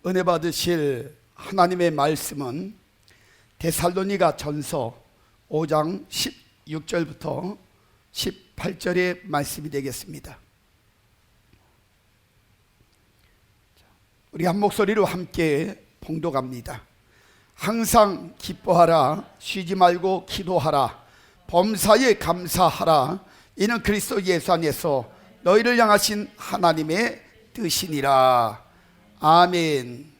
은혜 받으실 하나님의 말씀은 데살로니가 전서 5장 16절부터 18절의 말씀이 되겠습니다. 우리 한 목소리로 함께 봉독합니다. 항상 기뻐하라, 쉬지 말고 기도하라, 범사에 감사하라. 이는 그리스도 예수 안에서 너희를 향하신 하나님의 뜻이니라. 아멘.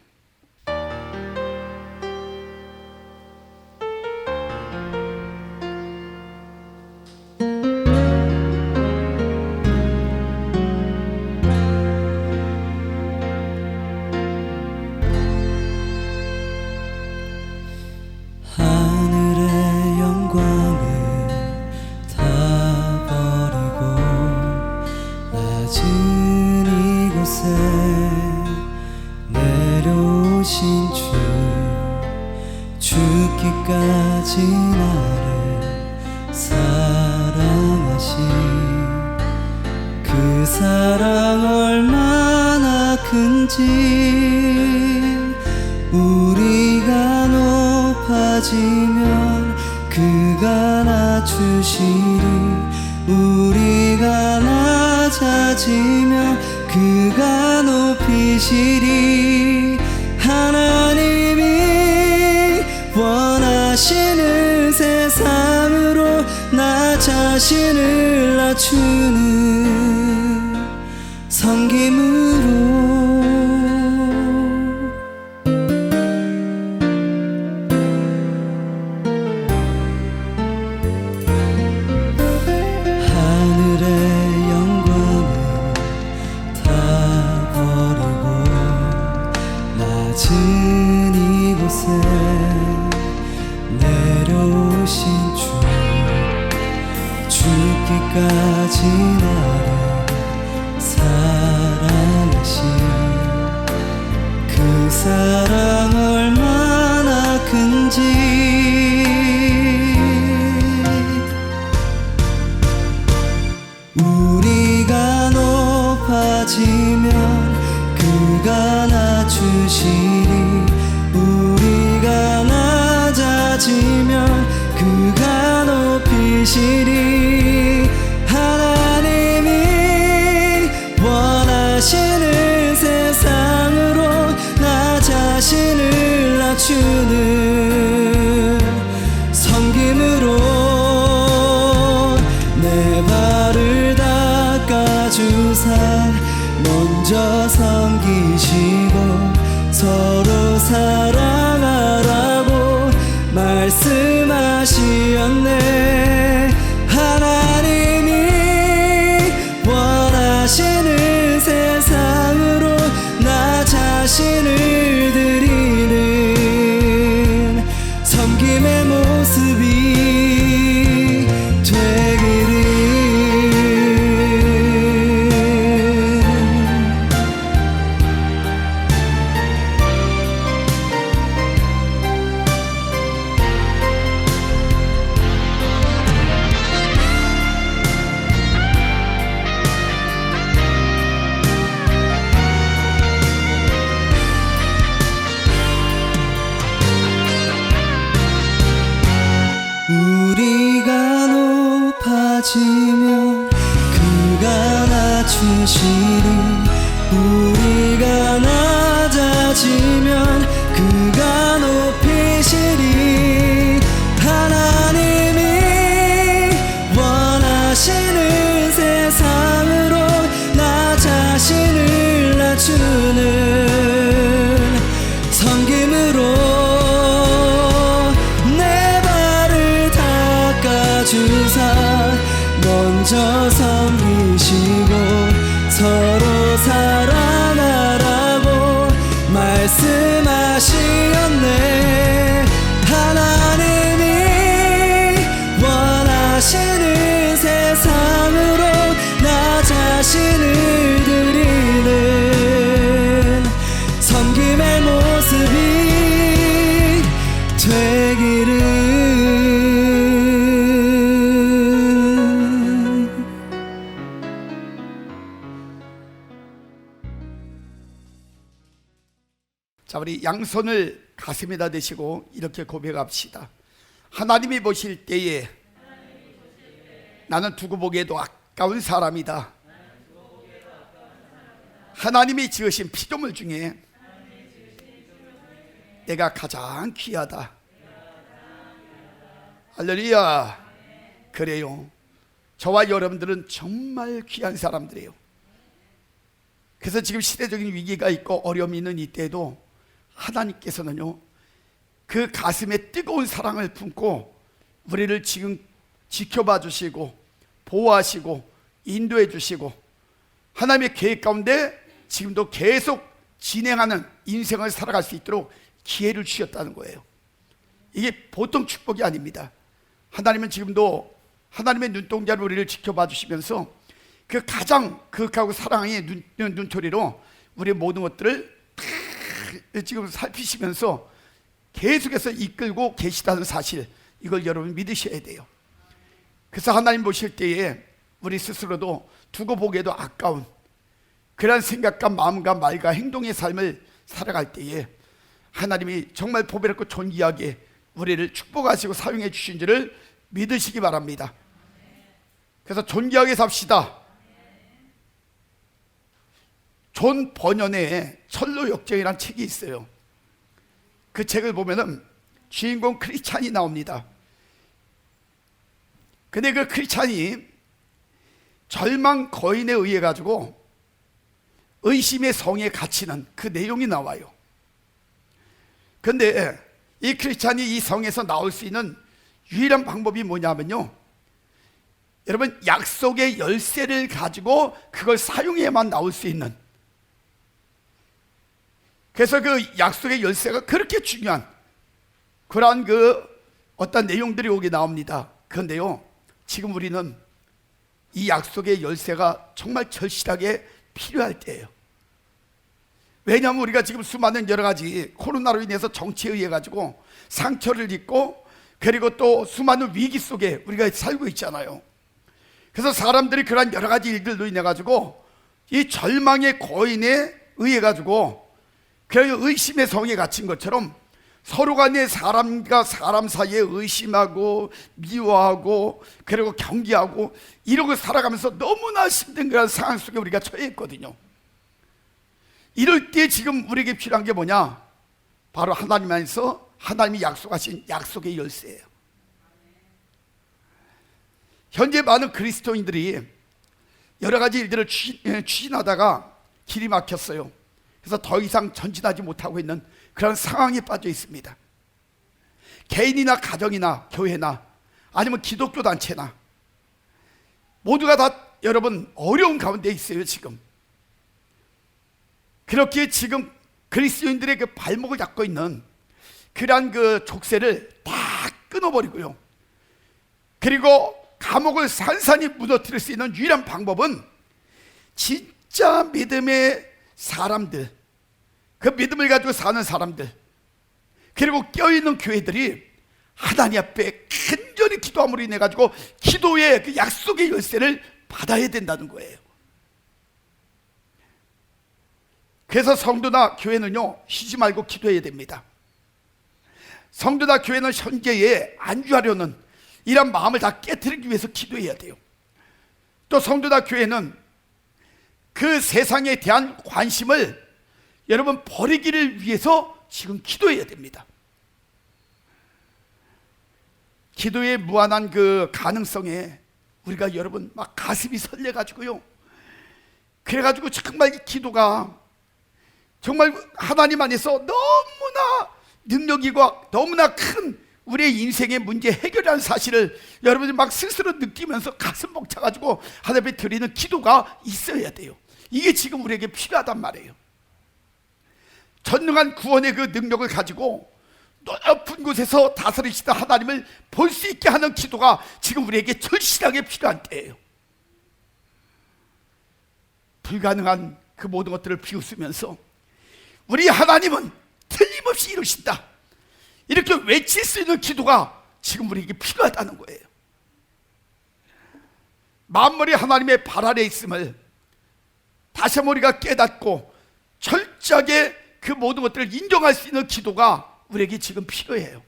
하늘의 영광을 다 버리고 낮은 이곳에 내려오신 주, 죽기까지 나를 사랑하신 그 사랑 얼마나 큰지 우리가 높아지면 그가 낮추시리, 우리가 낮아지면 그가 높이시리. 하나님이 원하시는 세상으로 나 자신을 낮추는 섬김으로 내려오신 주, 죽기까지 나를 사랑하신 그 사랑 얼마나 큰지 우리가 높아지면 그가 낮추시리, 우리가 낮아지면 그가 높이시리. 하나님이 원하시는 세상으로 나 자신을 낮추는 섬김으로 내 발을 닦아주사 먼저 섬기시고 서로 사랑하라고 말씀하시었네. 하나님이 원하시는 세상으로 나 자신을 드리는 섬김의 모습이 되기를. 우리가 높아지면 그가 낮추시리, 우리가 낮아지면 그가 높이시리. 하나님이 원하시는 세상으로 나 자신을 낮추는 섬김으로 주사 먼저 섬기시고 서로 사랑하라고 말씀하시었네. 하나님이 원하시는 세상으로 나 자신을 드리는 자, 우리 양손을 가슴에다 대시고 이렇게 고백합시다. 하나님이 보실 때에 나는 두고 보기에도 아까운 사람이다. 하나님이 지으신 피조물 중에 내가 가장 귀하다. 할렐루야. 그래요. 저와 여러분들은 정말 귀한 사람들이에요. 그래서 지금 시대적인 위기가 있고 어려움이 있는 이때에도 하나님께서는요, 그 가슴에 뜨거운 사랑을 품고 우리를 지금 지켜봐 주시고 보호하시고 인도해 주시고 하나님의 계획 가운데 지금도 계속 진행하는 인생을 살아갈 수 있도록 기회를 주셨다는 거예요. 이게 보통 축복이 아닙니다. 하나님은 지금도 하나님의 눈동자로 우리를 지켜봐 주시면서 그 가장 그윽하고 사랑의 눈초리로 우리의 모든 것들을 지금 살피시면서 계속해서 이끌고 계시다는 사실, 이걸 여러분 믿으셔야 돼요. 그래서 하나님 보실 때에 우리 스스로도 두고 보기에도 아까운 그러한 생각과 마음과 말과 행동의 삶을 살아갈 때에 하나님이 정말 보배롭고 존귀하게 우리를 축복하시고 사용해 주신 줄을 믿으시기 바랍니다. 그래서 존귀하게 삽시다. 존 버년의 철로 역정이라는 책이 있어요. 그 책을 보면은 주인공 크리스찬이 나옵니다. 근데 그 크리스찬이 절망 거인에 의해 가지고 의심의 성에 갇히는 그 내용이 나와요. 근데 이 크리스찬이 이 성에서 나올 수 있는 유일한 방법이 뭐냐면요, 여러분, 약속의 열쇠를 가지고 그걸 사용해야만 나올 수 있는, 그래서 그 약속의 열쇠가 그렇게 중요한 그러한 그 어떤 내용들이 여기 나옵니다. 그런데요, 지금 우리는 이 약속의 열쇠가 정말 절실하게 필요할 때예요. 왜냐하면 우리가 지금 수많은 여러 가지 코로나로 인해서 정치에 의해 가지고 상처를 입고, 그리고 또 수많은 위기 속에 우리가 살고 있잖아요. 그래서 사람들이 그런 여러 가지 일들로 인해 가지고 이 절망의 거인에 의해 가지고 그 의심의 성에 갇힌 것처럼 서로 간에 사람과 사람 사이에 의심하고 미워하고 그리고 경계하고 이러고 살아가면서 너무나 힘든 그런 상황 속에 우리가 처해 있거든요. 이럴 때 지금 우리에게 필요한 게 뭐냐? 바로 하나님 안에서 하나님이 약속하신 약속의 열쇠예요. 현재 많은 그리스도인들이 여러 가지 일들을 추진하다가 길이 막혔어요. 그래서 더 이상 전진하지 못하고 있는 그런 상황에 빠져 있습니다. 개인이나 가정이나 교회나 아니면 기독교 단체나 모두가 다 여러분 어려운 가운데 있어요. 지금 그렇게 지금 그리스도인들의 그 발목을 잡고 있는 그러한 그 족쇄를 다 끊어버리고요, 그리고 감옥을 산산히 무너뜨릴 수 있는 유일한 방법은 진짜 믿음의 사람들, 그 믿음을 가지고 사는 사람들, 그리고 껴있는 교회들이 하나님 앞에 간절히 기도함으로 인해 가지고 기도의 그 약속의 열쇠를 받아야 된다는 거예요. 그래서 성도나 교회는요, 쉬지 말고 기도해야 됩니다. 성도나 교회는 현재에 안주하려는 이런 마음을 다 깨트리기 위해서 기도해야 돼요. 또 성도나 교회는 그 세상에 대한 관심을 여러분 버리기를 위해서 지금 기도해야 됩니다. 기도의 무한한 그 가능성에 우리가 여러분 막 가슴이 설레가지고요, 그래가지고 정말 이 기도가 정말 하나님 안에서 너무나 능력이고 너무나 큰 우리의 인생의 문제 해결하는 사실을 여러분이 막 스스로 느끼면서 가슴 벅차가지고 하나님 앞에 드리는 기도가 있어야 돼요. 이게 지금 우리에게 필요하단 말이에요. 전능한 구원의 그 능력을 가지고 높은 곳에서 다스리시다 하나님을 볼 수 있게 하는 기도가 지금 우리에게 절실하게 필요한 때예요. 불가능한 그 모든 것들을 비웃으면서 우리 하나님은 틀림없이 이루신다, 이렇게 외칠 수 있는 기도가 지금 우리에게 필요하다는 거예요. 만물이 하나님의 발 아래 있음을 다시 한번 우리가 깨닫고 철저하게 그 모든 것들을 인정할 수 있는 기도가 우리에게 지금 필요해요.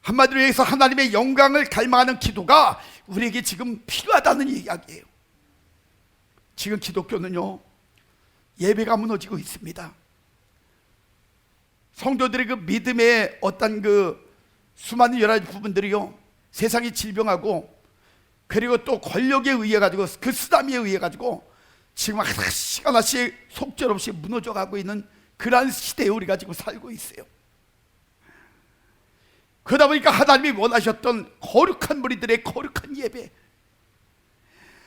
한마디로 해서 하나님의 영광을 갈망하는 기도가 우리에게 지금 필요하다는 이야기예요. 지금 기독교는요, 예배가 무너지고 있습니다. 성도들의 그 믿음의 어떤 그 수많은 여러 가지 부분들이요, 세상의 질병하고 그리고 또 권력에 의해 가지고 그 쓰다미에 의해 가지고 지금 하나씩 하나씩 속절없이 무너져 가고 있는 그러한 시대에 우리가 지금 살고 있어요. 그러다 보니까 하나님이 원하셨던 거룩한 무리들의 거룩한 예배,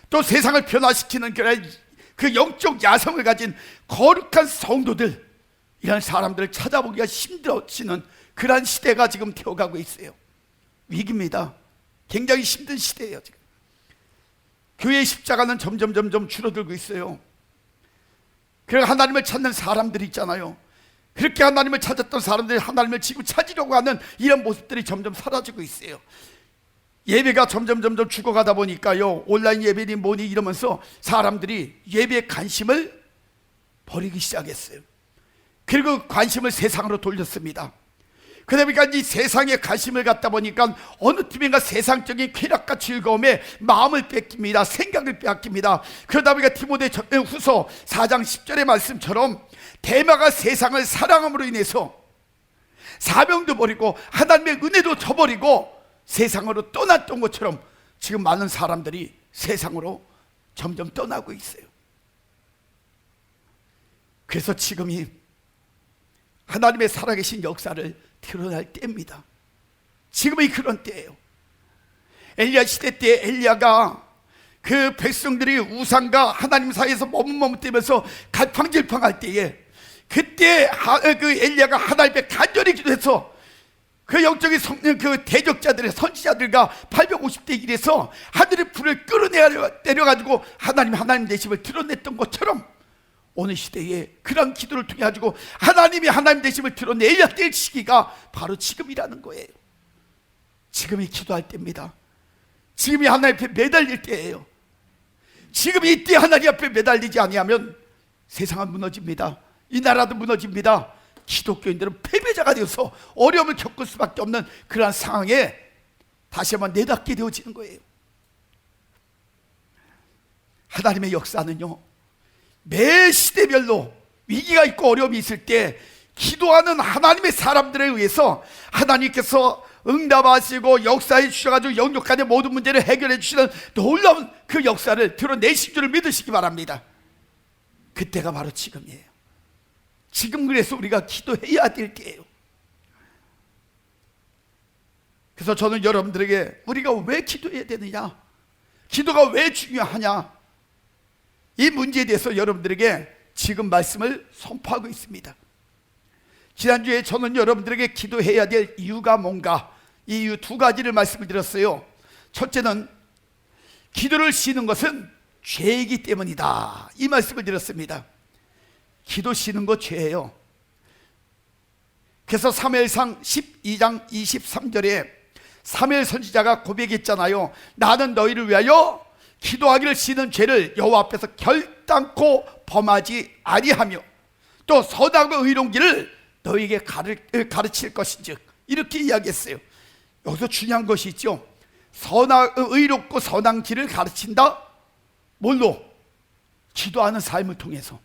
또 세상을 변화시키는 그 영적 야성을 가진 거룩한 성도들, 이런 사람들을 찾아보기가 힘들어지는 그러한 시대가 지금 되어가고 있어요. 위기입니다. 굉장히 힘든 시대예요. 지금 교회의 십자가는 점점 줄어들고 있어요. 그리고 하나님을 찾는 사람들이 있잖아요. 그렇게 하나님을 찾았던 사람들이 하나님을 지금 찾으려고 하는 이런 모습들이 점점 사라지고 있어요. 예배가 점점 죽어가다 보니까요, 온라인 예배니 뭐니 이러면서 사람들이 예배에 관심을 버리기 시작했어요. 그리고 관심을 세상으로 돌렸습니다. 그러다 보니까 이 세상에 관심을 갖다 보니까 어느 팀인가 세상적인 쾌락과 즐거움에 마음을 뺏깁니다. 생각을 빼앗깁니다. 그러다 보니까 디모데후서 4장 10절의 말씀처럼 데마가 세상을 사랑함으로 인해서 사명도 버리고 하나님의 은혜도 저버리고 세상으로 떠났던 것처럼 지금 많은 사람들이 세상으로 점점 떠나고 있어요. 그래서 지금이 하나님의 살아계신 역사를 드러날 때입니다. 지금이 그런 때예요. 엘리야 시대 때 엘리야가 그 백성들이 우상과 하나님 사이에서 머뭇머뭇대면서 갈팡질팡할 때에 그때 그 엘리야가 하나님 앞에 간절히 기도해서 그 영적인 그 대적자들의 선지자들과 850대 1에서 하늘의 불을 끌어내려가지고 하나님 되심을 드러냈던 것처럼 오늘 시대에 그런 기도를 통해 가지고 하나님이 하나님 되심을 드러내야 될 시기가 바로 지금이라는 거예요. 지금이 기도할 때입니다. 지금이 하나님 앞에 매달릴 때예요. 지금 이때 하나님 앞에 매달리지 아니하면 세상은 무너집니다. 이 나라도 무너집니다. 기독교인들은 패배자가 되어서 어려움을 겪을 수밖에 없는 그러한 상황에 다시 한번 내닫게 되어지는 거예요. 하나님의 역사는요, 매 시대별로 위기가 있고 어려움이 있을 때 기도하는 하나님의 사람들에 의해서 하나님께서 응답하시고 역사해 주셔가지고 영역간의 모든 문제를 해결해 주시는 놀라운 그 역사를 드러내실 줄을 믿으시기 바랍니다. 그때가 바로 지금이에요. 지금 그래서 우리가 기도해야 될 때예요. 그래서 저는 여러분들에게 우리가 왜 기도해야 되느냐, 기도가 왜 중요하냐, 이 문제에 대해서 여러분들에게 지금 말씀을 선포하고 있습니다. 지난주에 저는 여러분들에게 기도해야 될 이유가 뭔가, 이 이유 두 가지를 말씀을 드렸어요. 첫째는 기도를 쉬는 것은 죄이기 때문이다, 이 말씀을 드렸습니다. 기도 쉬는 거 죄예요. 그래서 사무엘상 12장 23절에 사무엘 선지자가 고백했잖아요. 나는 너희를 위하여 기도하기를 쉬는 죄를 여호와 앞에서 결단코 범하지 아니하며 또 선하고 의로운 길을 너희에게 가르칠 것인즉, 이렇게 이야기했어요. 여기서 중요한 것이 있죠. 의롭고 선한 길을 가르친다. 뭘로? 기도하는 삶을 통해서.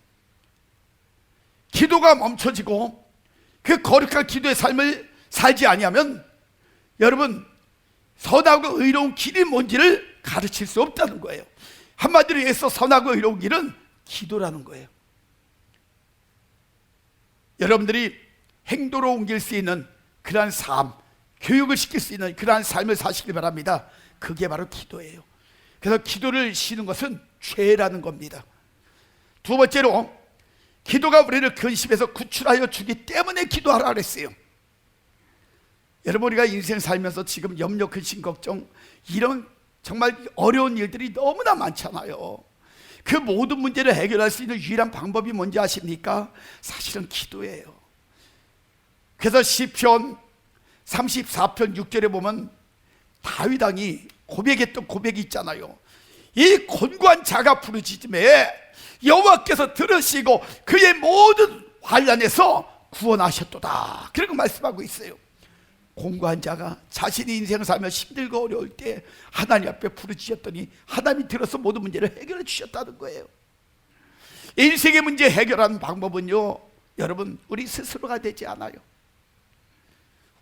기도가 멈춰지고 그 거룩한 기도의 삶을 살지 아니하면 여러분, 선하고 의로운 길이 뭔지를 가르칠 수 없다는 거예요. 한마디로 해서 선하고 의로운 길은 기도라는 거예요. 여러분들이 행도로 옮길 수 있는 그러한 삶, 교육을 시킬 수 있는 그러한 삶을 사시길 바랍니다. 그게 바로 기도예요. 그래서 기도를 쉬는 것은 죄라는 겁니다. 두 번째로, 기도가 우리를 근심에서 구출하여 주기 때문에 기도하라 그랬어요. 여러분, 우리가 인생 살면서 지금 염려, 근심, 걱정, 이런 정말 어려운 일들이 너무나 많잖아요. 그 모든 문제를 해결할 수 있는 유일한 방법이 뭔지 아십니까? 사실은 기도예요. 그래서 시편 34편 6절에 보면 다윗 왕이 고백했던 고백이 있잖아요. 이 곤고한 자가 부르짖음에 여호와께서 들으시고 그의 모든 환난에서 구원하셨도다. 그렇게 말씀하고 있어요. 공고한 자가 자신이 인생을 살며 힘들고 어려울 때 하나님 앞에 부르짖었더니 하나님이 들어서 모든 문제를 해결해 주셨다는 거예요. 인생의 문제 해결하는 방법은요, 여러분, 우리 스스로가 되지 않아요.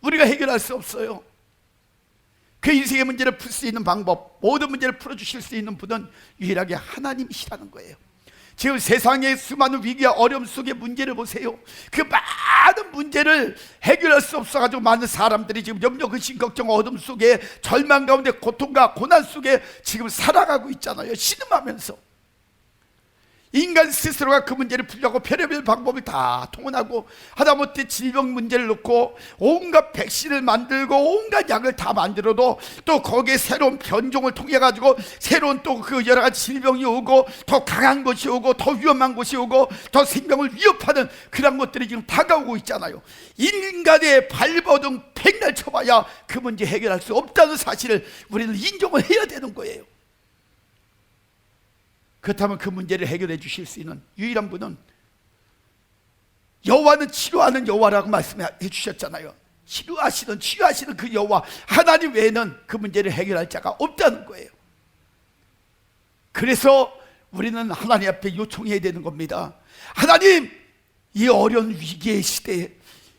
우리가 해결할 수 없어요. 그 인생의 문제를 풀 수 있는 방법, 모든 문제를 풀어주실 수 있는 분은 유일하게 하나님이시라는 거예요. 지금 세상의 수많은 위기와 어려움 속의 문제를 보세요. 그 많은 문제를 해결할 수 없어가지고 많은 사람들이 지금 염려, 근심, 걱정, 어둠 속에 절망 가운데 고통과 고난 속에 지금 살아가고 있잖아요. 신음하면서 인간 스스로가 그 문제를 풀려고 별의별 방법을 다 통원하고 하다못해 질병 문제를 놓고 온갖 백신을 만들고 온갖 약을 다 만들어도 또 거기에 새로운 변종을 통해 가지고 새로운 또 그 여러 가지 질병이 오고 더 강한 것이 오고 더 위험한 것이 오고 더 생명을 위협하는 그런 것들이 지금 다가오고 있잖아요. 인간의 발버둥 백날 쳐봐야 그 문제 해결할 수 없다는 사실을 우리는 인정을 해야 되는 거예요. 그렇다면 그 문제를 해결해 주실 수 있는 유일한 분은 여호와는 치료하는 여호와라고 말씀해 주셨잖아요. 치유하시는 그 여호와 하나님 외에는 그 문제를 해결할 자가 없다는 거예요. 그래서 우리는 하나님 앞에 요청해야 되는 겁니다. 하나님, 이 어려운 위기의 시대에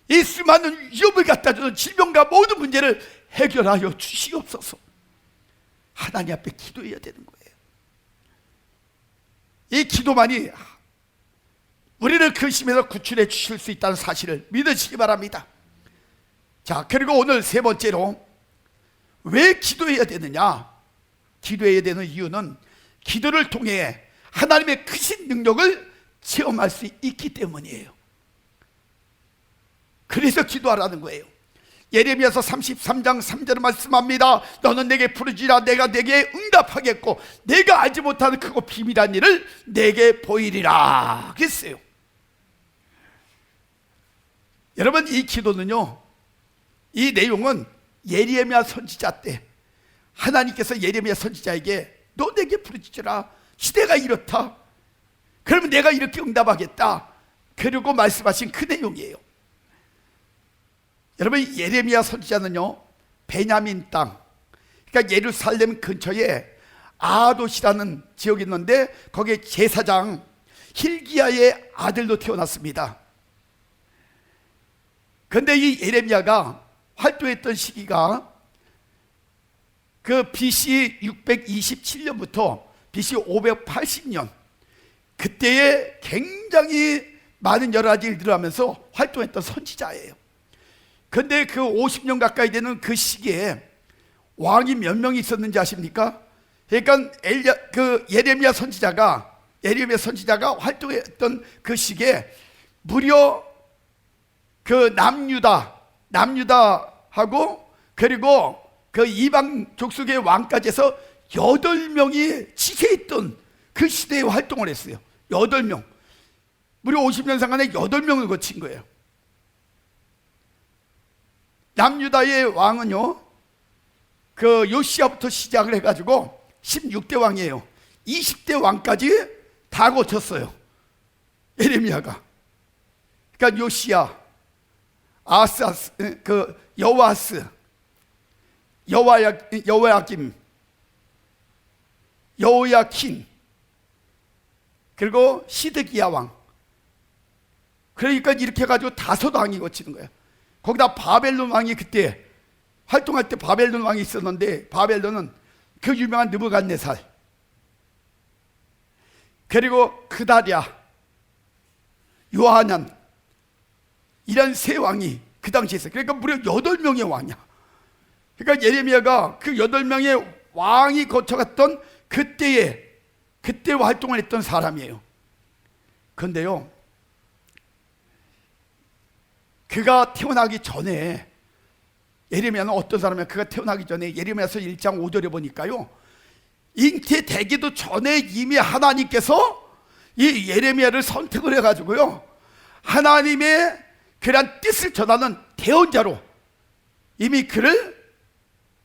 이 수많은 위협을 갖다 주는 질병과 모든 문제를 해결하여 주시옵소서. 하나님 앞에 기도해야 되는 거예요. 이 기도만이 우리를 근심에서 구출해 주실 수 있다는 사실을 믿으시기 바랍니다. 자, 그리고 오늘 세 번째로 왜 기도해야 되느냐? 기도해야 되는 이유는 기도를 통해 하나님의 크신 능력을 체험할 수 있기 때문이에요. 그래서 기도하라는 거예요. 예레미야서 33장 3절을 말씀합니다. 너는 내게 부르짖으라 내가 내게 응답하겠고 내가 알지 못하는 크고 비밀한 일을 내게 보이리라 그랬어요. 여러분, 이 기도는요, 이 내용은 예레미야 선지자 때 하나님께서 예레미야 선지자에게 너 내게 부르짖으라, 시대가 이렇다, 그러면 내가 이렇게 응답하겠다, 그리고 말씀하신 그 내용이에요. 여러분, 예레미야 선지자는요, 베냐민 땅, 그러니까 예루살렘 근처에 아도시라는 지역이 있는데 거기에 제사장 hil기야의 아들로 태어났습니다. 그런데 이 예레미야가 활동했던 시기가 그 BC 627년부터 BC 580년, 그때에 굉장히 많은 여러 가지 일들을 하면서 활동했던 선지자예요. 근데 그 50년 가까이 되는 그 시기에 왕이 몇 명이 있었는지 아십니까? 그러니까 예레미야 선지자가 활동했던 그 시기에 무려 그 남유다하고 그리고 그 이방 족속의 왕까지 해서 8명이 지배했던 그 시대에 활동을 했어요. 8명. 무려 50년 상간에 8명을 거친 거예요. 남유다의 왕은요, 그 요시야부터 시작을 해가지고 16대 왕이에요. 20대 왕까지 다 거쳤어요, 예레미야가. 그러니까 요시야, 아사스, 그 여호아스, 여호야김, 여호야킨, 그리고 시드기야 왕. 그러니까 이렇게 해가지고 5왕이 거치는 거예요. 거기다 바벨론 왕이 그때 활동할 때 바벨론 왕이 있었는데, 바벨론은 그 유명한 느부갓네살, 그리고 그다랴, 요하난, 이런 세 왕이 그 당시에 있어요. 그러니까 무려 8명의 왕이야. 그러니까 예레미야가 그 8명의 왕이 거쳐갔던 그때 활동을 했던 사람이에요. 그런데요, 그가 태어나기 전에, 예레미야는 어떤 사람이야? 그가 태어나기 전에 예레미야서 1장 5절에 보니까요, 잉태되기도 전에 이미 하나님께서 이 예레미야를 선택을 해가지고요, 하나님의 그런 뜻을 전하는 대언자로 이미 그를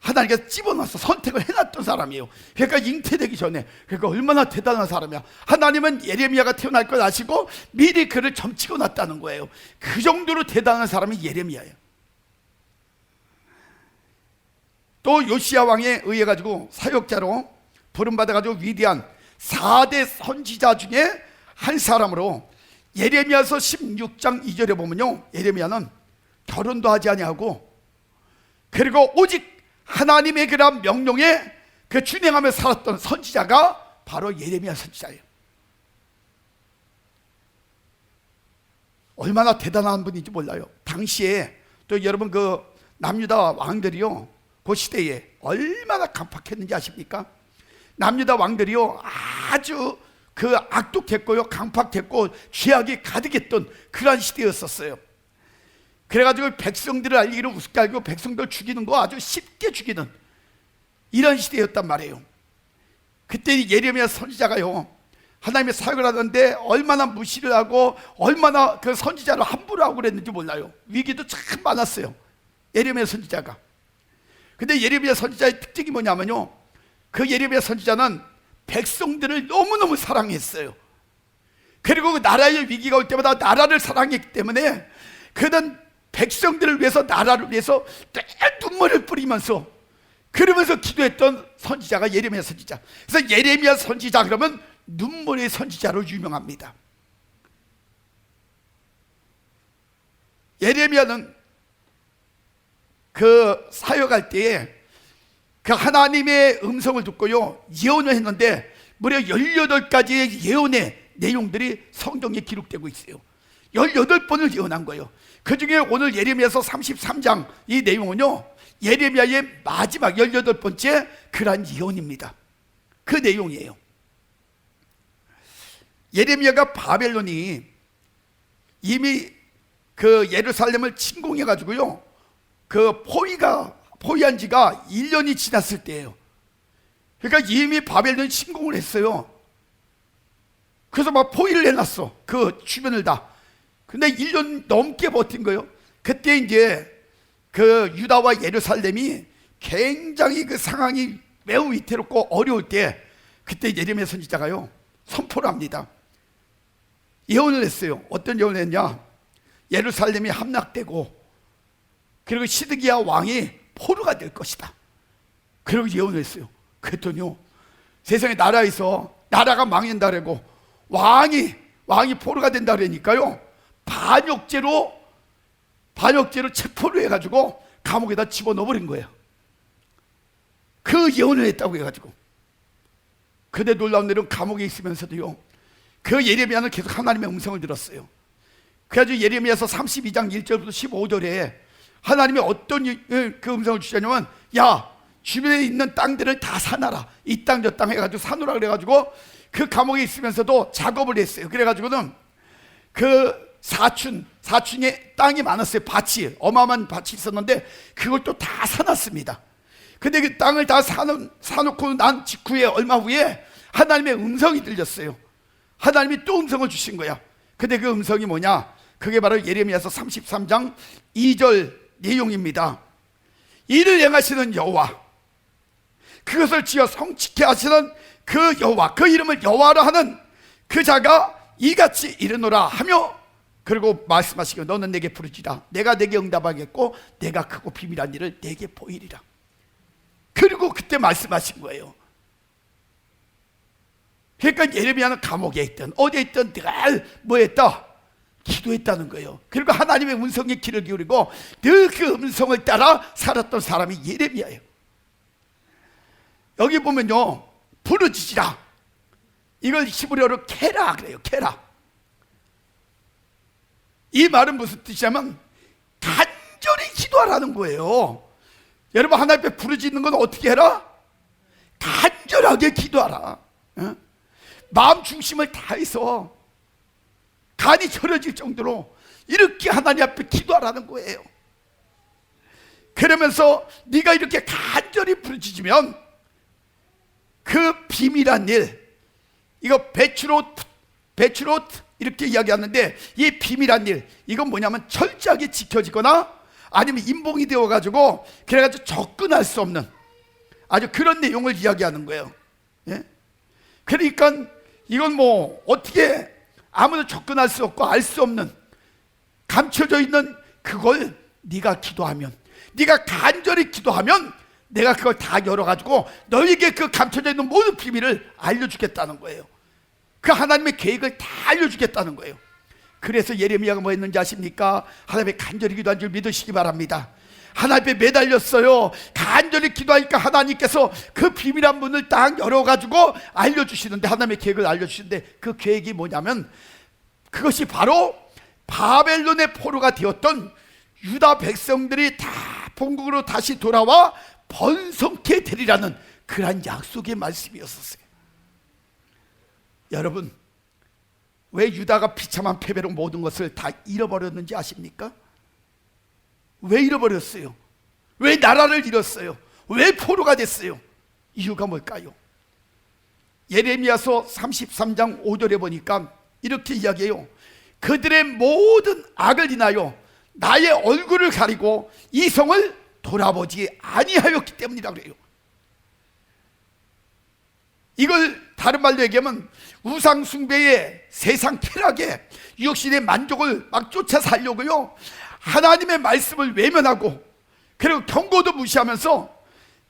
하나님께서 집어넣어서 선택을 해놨던 사람이에요. 그러니까 잉태되기 전에. 그러니까 얼마나 대단한 사람이야. 하나님은 예레미야가 태어날 걸 아시고 미리 그를 점치고 놨다는 거예요. 그 정도로 대단한 사람이 예레미야예요. 또 요시야 왕에 의해 가지고 사역자로 부름받아 가지고 위대한 4대 선지자 중에 한 사람으로 예레미야서 16장 2절에 보면요, 예레미야는 결혼도 하지 아니하고 그리고 오직 하나님의 그런 명령에 그 준행하며 살았던 선지자가 바로 예레미야 선지자예요. 얼마나 대단한 분인지 몰라요. 당시에 또 여러분 그 남유다 왕들이요, 그 시대에 얼마나 강팍했는지 아십니까? 남유다 왕들이요 아주 그 악독했고요, 강팍했고 죄악이 가득했던 그러한 시대였었어요. 그래가지고 백성들을 알기로 우습게 알고 백성들 죽이는 거 아주 쉽게 죽이는 이런 시대였단 말이에요. 그때 예레미야 선지자가요 하나님의 사역을 하는데 얼마나 무시를 하고 얼마나 그 선지자를 함부로 하고 그랬는지 몰라요. 위기도 참 많았어요, 예레미야 선지자가. 근데 예레미야 선지자의 특징이 뭐냐면요, 그 예레미야 선지자는 백성들을 너무너무 사랑했어요. 그리고 그 나라의 위기가 올 때마다 나라를 사랑했기 때문에 그는 백성들을 위해서, 나라를 위해서 늘 눈물을 뿌리면서 그러면서 기도했던 선지자가 예레미야 선지자. 그래서 예레미야 선지자 그러면 눈물의 선지자로 유명합니다. 예레미야는 그 사역할 때에 그 하나님의 음성을 듣고요 예언을 했는데 무려 18가지의 예언의 내용들이 성경에 기록되고 있어요. 18번을 예언한 거예요. 그 중에 오늘 예레미야서 33장 이 내용은요 예레미야의 마지막 18번째 그러한 예언입니다. 그 내용이에요. 예레미야가 바벨론이 이미 그 예루살렘을 침공해 가지고요 그 포위한 지가 1년이 지났을 때예요. 그러니까 이미 바벨론이 침공을 했어요. 그래서 막 포위를 해놨어, 그 주변을 다. 근데 1년 넘게 버틴 거예요. 그때 이제 그 유다와 예루살렘이 굉장히 그 상황이 매우 위태롭고 어려울 때 그때 예레미야 선지자가요 선포를 합니다. 예언을 했어요. 어떤 예언을 했냐, 예루살렘이 함락되고 그리고 시드기야 왕이 포로가 될 것이다. 그리고 예언을 했어요. 그랬더니요 세상에 나라에서 나라가 망한다 그러고 왕이 포로가 된다 그러니까요 반역죄로 체포를 해가지고 감옥에다 집어넣어버린 거예요. 그 예언을 했다고 해가지고. 그런데 놀라운 일은 감옥에 있으면서도요 그 예레미야는 계속 하나님의 음성을 들었어요. 그래가지고 예레미야서 32장 1절부터 15절에 하나님이 어떤 그 음성을 주시냐면, 야 주변에 있는 땅들을 다 사놔라, 이 땅 저 땅 해가지고 사놓으라 그래가지고 그 감옥에 있으면서도 작업을 했어요. 그래가지고는 그 사춘의 땅이 많았어요. 밭이 어마어마한 밭이 있었는데 그걸 또 다 사놨습니다. 근데 그 땅을 다 사놓고 난 직후에 얼마 후에 하나님의 음성이 들렸어요. 하나님이 또 음성을 주신 거야. 근데 그 음성이 뭐냐, 그게 바로 예레미야서 33장 2절 내용입니다. 이를 행하시는 여호와, 그것을 지어 성취케 하시는 그 여호와, 그 이름을 여호와로 하는 그 자가 이같이 이르노라 하며, 그리고 말씀하시기를 너는 내게 부르지라, 내가 내게 응답하겠고 내가 크고 비밀한 일을 내게 보이리라. 그리고 그때 말씀하신 거예요. 그러니까 예레미야는 감옥에 있든 어디에 있든 늘 뭐 했다? 기도했다는 거예요. 그리고 하나님의 음성에 귀를 기울이고 늘 그 음성을 따라 살았던 사람이 예레미야예요. 여기 보면요 부르짖으라, 이걸 히브리어로 케라 그래요. 케라. 이 말은 무슨 뜻이냐면 간절히 기도하라는 거예요. 여러분 하나님 앞에 부르짖는 건 어떻게 해라? 간절하게 기도하라. 응? 마음 중심을 다해서 간이 저려질 정도로 이렇게 하나님 앞에 기도하라는 거예요. 그러면서 네가 이렇게 간절히 부르짖으면 그 비밀한 일, 이거 베추롯 이렇게 이야기하는데 이 비밀한 일, 이건 뭐냐면 철저하게 지켜지거나 아니면 인봉이 되어가지고 그래가지고 접근할 수 없는 아주 그런 내용을 이야기하는 거예요. 예? 그러니까 이건 뭐 어떻게 아무도 접근할 수 없고 알 수 없는 감춰져 있는 그걸 네가 기도하면, 네가 간절히 기도하면 내가 그걸 다 열어가지고 너에게 그 감춰져 있는 모든 비밀을 알려주겠다는 거예요. 그 하나님의 계획을 다 알려주겠다는 거예요. 그래서 예레미야가 뭐 했는지 아십니까? 하나님의 간절히 기도한 줄 믿으시기 바랍니다. 하나님께 매달렸어요. 간절히 기도하니까 하나님께서 그 비밀한 문을 딱 열어가지고 알려주시는데, 하나님의 계획을 알려주시는데, 그 계획이 뭐냐면 그것이 바로 바벨론의 포로가 되었던 유다 백성들이 다 본국으로 다시 돌아와 번성케 되리라는 그러한 약속의 말씀이었었어요. 여러분, 왜 유다가 비참한 패배로 모든 것을 다 잃어버렸는지 아십니까? 왜 잃어버렸어요? 왜 나라를 잃었어요? 왜 포로가 됐어요? 이유가 뭘까요? 예레미야서 33장 5절에 보니까 이렇게 이야기해요. 그들의 모든 악을 인하여 나의 얼굴을 가리고 이 성을 돌아보지 아니하였기 때문이라고 그래요. 이걸 다른 말로 얘기하면 우상 숭배의 세상 쾌락에 육신의 만족을 막 쫓아 살려고요, 하나님의 말씀을 외면하고 그리고 경고도 무시하면서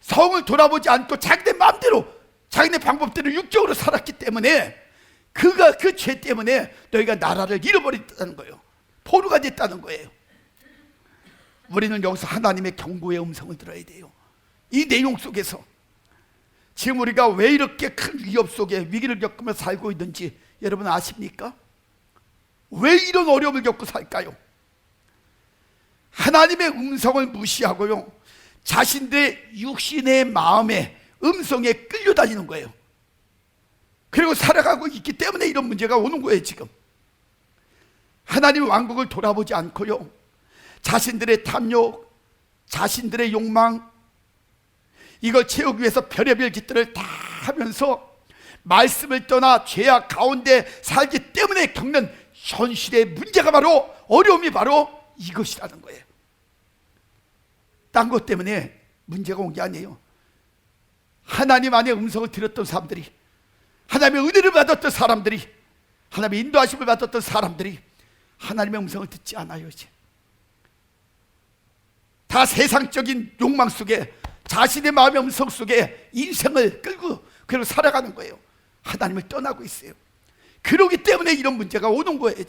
성을 돌아보지 않고 자기네 마음대로 자기네 방법대로 육적으로 살았기 때문에 그 죄 때문에 너희가 나라를 잃어버렸다는 거예요. 포로가 됐다는 거예요. 우리는 여기서 하나님의 경고의 음성을 들어야 돼요. 이 내용 속에서 지금 우리가 왜 이렇게 큰 위협 속에 위기를 겪으며 살고 있는지 여러분 아십니까? 왜 이런 어려움을 겪고 살까요? 하나님의 음성을 무시하고요, 자신들의 육신의 마음의 음성에 끌려다니는 거예요. 그리고 살아가고 있기 때문에 이런 문제가 오는 거예요. 지금 하나님의 왕국을 돌아보지 않고요, 자신들의 탐욕, 자신들의 욕망, 이걸 채우기 위해서 별의별 짓들을 다 하면서 말씀을 떠나 죄악 가운데 살기 때문에 겪는 현실의 문제가 바로, 어려움이 바로 이것이라는 거예요. 딴 것 때문에 문제가 온 게 아니에요. 하나님 안에 음성을 들었던 사람들이, 하나님의 은혜를 받았던 사람들이, 하나님의 인도하심을 받았던 사람들이 하나님의 음성을 듣지 않아요. 이제 다 세상적인 욕망 속에, 자신의 마음의 음성 속에 인생을 끌고 그리고 살아가는 거예요. 하나님을 떠나고 있어요. 그러기 때문에 이런 문제가 오는 거예요.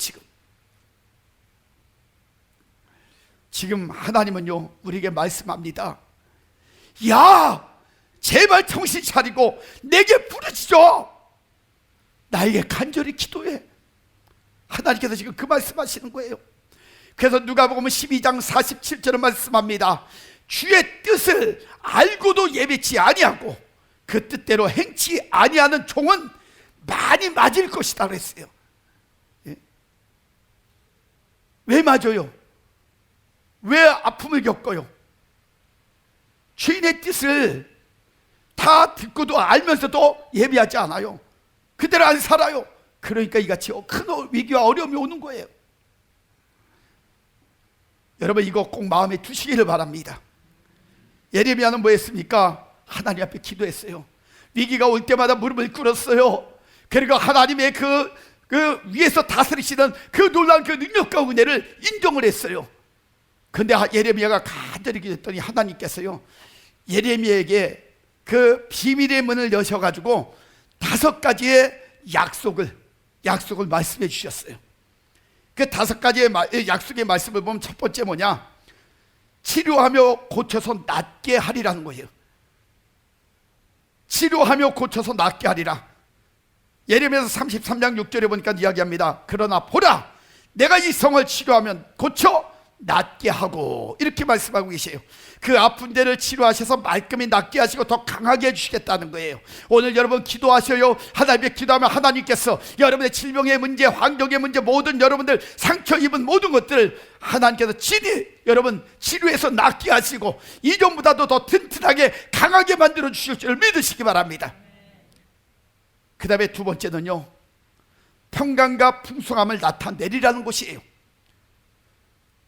지금 하나님은요, 우리에게 말씀합니다. 야, 제발 정신 차리고 내게 부르짖어, 나에게 간절히 기도해. 하나님께서 지금 그 말씀하시는 거예요. 그래서 누가복음 12장 47절은 말씀합니다. 주의 뜻을 알고도 예배치 아니하고 그 뜻대로 행치 아니하는 종은 많이 맞을 것이다 그랬어요. 예? 왜 맞아요? 왜 아픔을 겪어요? 주인의 뜻을 다 듣고도 알면서도 예배하지 않아요. 그대로 안 살아요. 그러니까 이같이 큰 위기와 어려움이 오는 거예요. 여러분, 이거 꼭 마음에 두시기를 바랍니다. 예레미야는 뭐 했습니까? 하나님 앞에 기도했어요. 위기가 올 때마다 무릎을 꿇었어요. 그리고 하나님의 그 위에서 다스리시는 그 놀라운 그 능력과 은혜를 인정을 했어요. 근데 예레미야가 간절히 기도했더니 하나님께서요, 예레미야에게 그 비밀의 문을 여셔가지고 5가지의 약속을 말씀해 주셨어요. 그 5가지의 약속의 말씀을 보면 첫 번째 뭐냐? 치료하며 고쳐서 낫게 하리라는 거예요. 치료하며 고쳐서 낫게 하리라. 예레미야서 33장 6절에 보니까 이야기합니다. 그러나 보라, 내가 이 성을 치료하면 고쳐 낫게 하고, 이렇게 말씀하고 계세요. 그 아픈 데를 치료하셔서 말끔히 낫게 하시고 더 강하게 해주시겠다는 거예요. 오늘 여러분 기도하셔요. 하나님께 기도하면 하나님께서 여러분의 질병의 문제, 환경의 문제, 모든 여러분들 상처 입은 모든 것들을 하나님께서 친히 여러분 치료해서 낫게 하시고 이전보다도 더 튼튼하게 강하게 만들어 주실 줄 믿으시기 바랍니다. 그 다음에 두 번째는요, 평강과 풍성함을 나타내리라는 것이에요.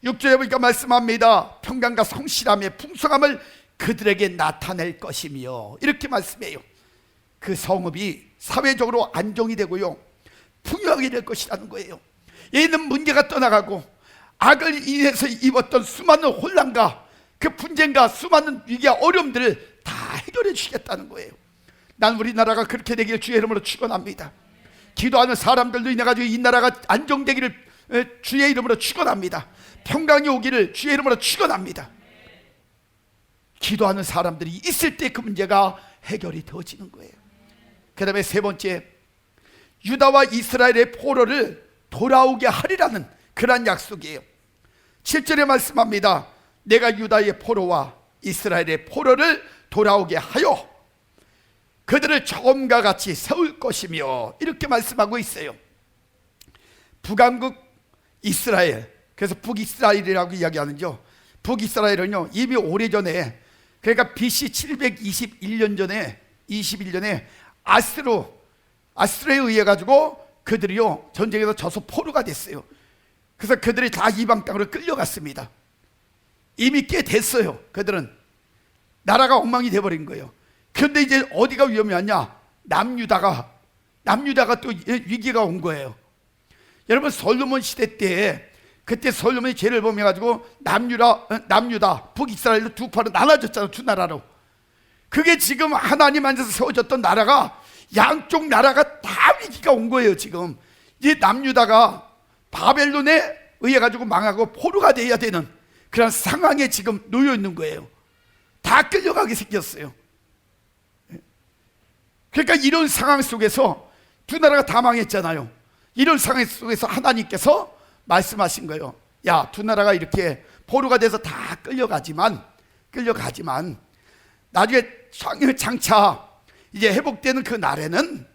6절에 보니까 말씀합니다. 평강과 성실함의 풍성함을 그들에게 나타낼 것이며 이렇게 말씀해요. 그 성읍이 사회적으로 안정이 되고요, 풍요하게 될 것이라는 거예요. 여기 있는 문제가 떠나가고 악을 인해서 입었던 수많은 혼란과 그 분쟁과 수많은 위기와 어려움들을 다 해결해 주시겠다는 거예요. 난 우리나라가 그렇게 되기를 주의 이름으로 축원합니다. 기도하는 사람들로 인해 가지고 이 나라가 안정되기를 주의 이름으로 축원합니다. 평강이 오기를 주의 이름으로 축원합니다. 기도하는 사람들이 있을 때 그 문제가 해결이 되어지는 거예요. 그 다음에 세 번째, 유다와 이스라엘의 포로를 돌아오게 하리라는 그러한 약속이에요. 7절에 말씀합니다. 내가 유다의 포로와 이스라엘의 포로를 돌아오게 하여 그들을 처음과 같이 세울 것이며 이렇게 말씀하고 있어요. 북왕국 이스라엘, 그래서 북이스라엘이라고 이야기하는죠. 북이스라엘은요, 이미 오래전에, 그러니까 BC 721년 전에, 21년에 아스로에 의해 가지고 그들이요 전쟁에서 져서 포로가 됐어요. 그래서 그들이 다 이방 땅으로 끌려갔습니다. 이미 꽤 됐어요. 그들은 나라가 엉망이 돼버린 거예요. 그런데 이제 어디가 위험하냐? 남유다가 또 위기가 온 거예요. 여러분, 솔로몬 시대 때, 그때 솔로몬이 죄를 범해가지고 남유다 북이스라엘로 두 파로 나눠졌잖아요. 두 나라로. 그게 지금 하나님 안에서 세워졌던 나라가, 양쪽 나라가 다 위기가 온 거예요. 지금 이제 남유다가 바벨론에 의해 가지고 망하고 포로가 돼야 되는 그런 상황에 지금 놓여 있는 거예요. 다 끌려가게 생겼어요. 그러니까 이런 상황 속에서 두 나라가 다 망했잖아요. 이런 상황 속에서 하나님께서 말씀하신 거예요. 야, 두 나라가 이렇게 포로가 돼서 다 끌려가지만 나중에 장차 이제 회복되는 그 날에는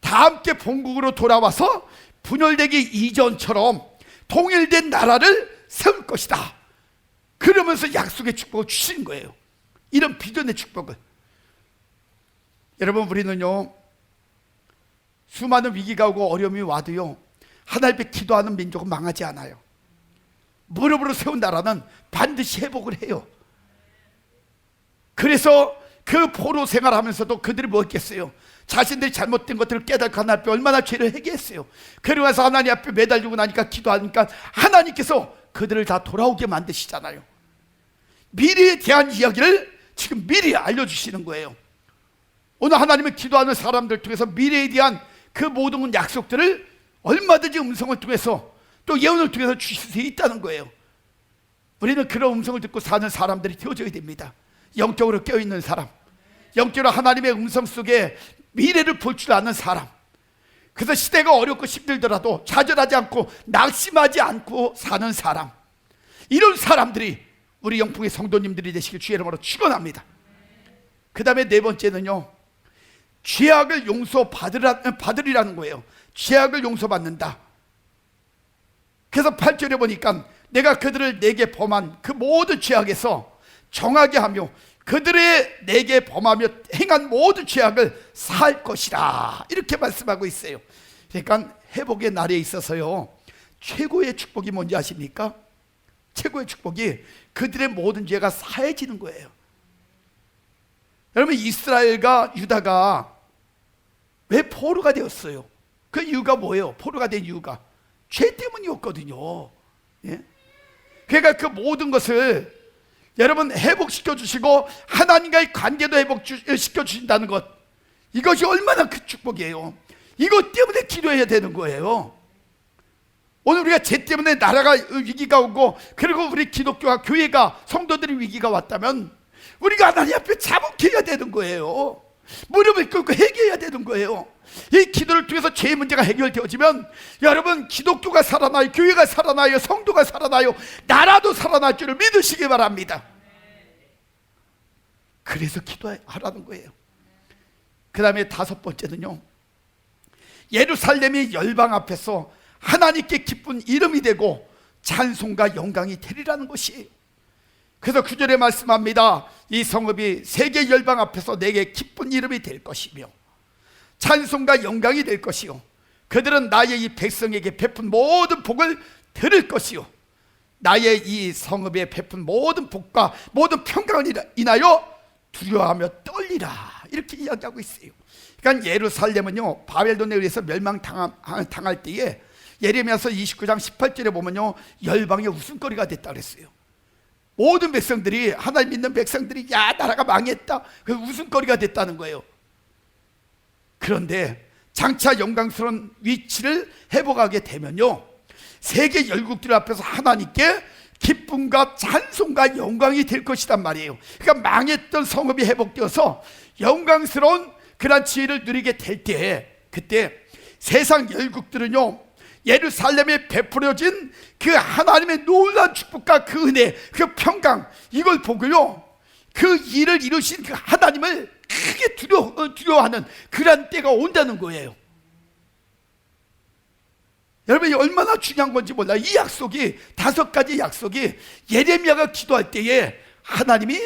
다 함께 본국으로 돌아와서 분열되기 이전처럼 통일된 나라를 세울 것이다. 그러면서 약속의 축복을 주신 거예요. 이런 비전의 축복을. 여러분, 우리는요, 수많은 위기가 오고 어려움이 와도요, 하나님 앞에 기도하는 민족은 망하지 않아요. 무릎으로 세운 나라는 반드시 회복을 해요. 그래서 그 포로 생활하면서도 그들이 뭐 했겠어요? 자신들이 잘못된 것들을 깨닫고 하나님 앞에 얼마나 죄를 회개했어요. 그러고 나서 하나님 앞에 매달리고 나니까, 기도하니까 하나님께서 그들을 다 돌아오게 만드시잖아요. 미래에 대한 이야기를 지금 미리 알려주시는 거예요. 오늘 하나님은 기도하는 사람들 통해서 미래에 대한 그 모든 약속들을 얼마든지 음성을 통해서 또 예언을 통해서 주실 수 있다는 거예요. 우리는 그런 음성을 듣고 사는 사람들이 되어져야 됩니다. 영적으로 깨어있는 사람, 영적으로 하나님의 음성 속에 미래를 볼 줄 아는 사람. 그래서 시대가 어렵고 힘들더라도 좌절하지 않고 낙심하지 않고 사는 사람, 이런 사람들이 우리 영풍의 성도님들이 되시길 주의 이름으로 축원합니다. 그 다음에 네 번째는요, 죄악을 용서받으리라는 거예요. 죄악을 용서받는다. 그래서 8절에 보니까 내가 그들을 내게 범한 그 모든 죄악에서 정하게 하며 그들의 내게 범하며 행한 모든 죄악을 사할 것이라, 이렇게 말씀하고 있어요. 그러니까 회복의 날에 있어서요, 최고의 축복이 뭔지 아십니까? 최고의 축복이 그들의 모든 죄가 사해지는 거예요. 여러분, 이스라엘과 유다가 왜 포로가 되었어요? 그 이유가 뭐예요? 포로가 된 이유가 죄 때문이었거든요. 예? 그러니까 그 모든 것을 여러분 회복시켜 주시고 하나님과의 관계도 회복시켜 주신다는 것, 이것이 얼마나 큰 축복이에요. 이것 때문에 기도해야 되는 거예요. 오늘 우리가 죄 때문에 나라가 위기가 오고, 그리고 우리 기독교와 교회가, 성도들의 위기가 왔다면 우리가 하나님 앞에 자복해야 되는 거예요. 무릎을 꿇고 회개해야 되는 거예요. 이 기도를 통해서 죄의 문제가 해결되어지면 여러분, 기독교가 살아나요, 교회가 살아나요, 성도가 살아나요, 나라도 살아날 줄을 믿으시기 바랍니다. 그래서 기도하라는 거예요. 그 다음에 다섯 번째는요, 예루살렘이 열방 앞에서 하나님께 기쁜 이름이 되고 찬송과 영광이 되리라는 것이에요. 그래서 9절에 말씀합니다. 이 성읍이 세계 열방 앞에서 내게 기쁜 이름이 될 것이며 찬송과 영광이 될 것이요, 그들은 나의 이 백성에게 베푼 모든 복을 들을 것이요, 나의 이 성읍에 베푼 모든 복과 모든 평강을 인하여 두려워하며 떨리라, 이렇게 이야기하고 있어요. 그러니까 예루살렘은요 바벨론에 의해서 멸망당할 때에 예레미야서 29장 18절에 보면요 열방의 웃음거리가 됐다 그랬어요. 모든 백성들이, 하나님 믿는 백성들이 야 나라가 망했다, 그 웃음거리가 됐다는 거예요. 그런데 장차 영광스러운 위치를 회복하게 되면요 세계 열국들 앞에서 하나님께 기쁨과 찬송과 영광이 될 것이란 말이에요. 그러니까 망했던 성읍이 회복되어서 영광스러운 그런 지위를 누리게 될 때, 그때 세상 열국들은요 예루살렘에 베풀어진 그 하나님의 놀라운 축복과 그 은혜, 그 평강, 이걸 보고요 그 일을 이루신 그 하나님을 크게 두려워하는 그런 때가 온다는 거예요. 여러분이 얼마나 중요한 건지 몰라요. 이 약속이, 5가지 약속이 예레미야가 기도할 때에 하나님이